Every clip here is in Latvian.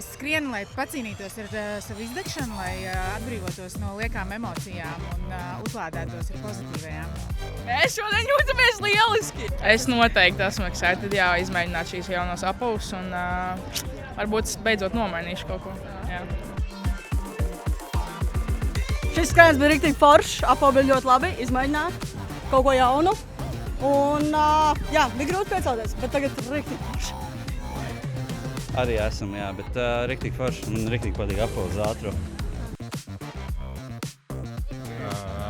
Es skrienu, lai pacīnītos ar savu izdegšanu, lai atbrīvotos no liekām emocijām un uzlādētos ar pozitīvajām. Mēs šodien jūtamies lieliski! Es noteikti esmu excited, jā, izmēģināt šīs jaunos apavus un varbūt beidzot nomainīšu kaut ko. Jā. Šis skrējiens bija riktīgi foršs, apavi bija ļoti labi, izmēģināt kaut ko jaunu. Un, jā, bija grūti piecelties, bet tagad ir riktīgi forši. Arī esam, jā, bet riktīgi forši. Man riktīgi patīk apavi uz ātrumu.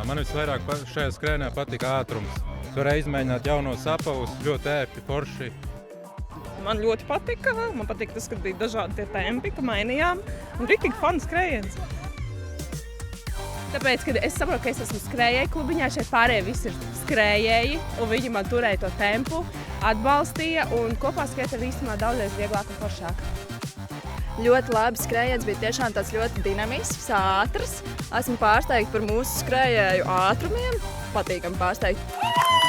Man visvairāk šajā skrējienā patika ātrums. Varēja izmēģināt jaunos apavus, ļoti ērti, forši. Man ļoti patika. Man patika tas, ka bija dažādi tie tempi, ka mainījām. Un riktīgi fun skrējiens. Tāpēc, kad es saprotu, ka es esmu skrējēju klubiņā, šeit pārējie visi ir skrējēji, un viņi man turēja to tempu, atbalstīja, un kopā skriet ir īstenībā daudzreiz vieglāk un foršāk. Ļoti labi skrējiens, bija tiešām tāds ļoti dinamisks, ātrs. Esmu pārsteigta par mūsu skrējēju ātrumiem, patīkami pārsteigta.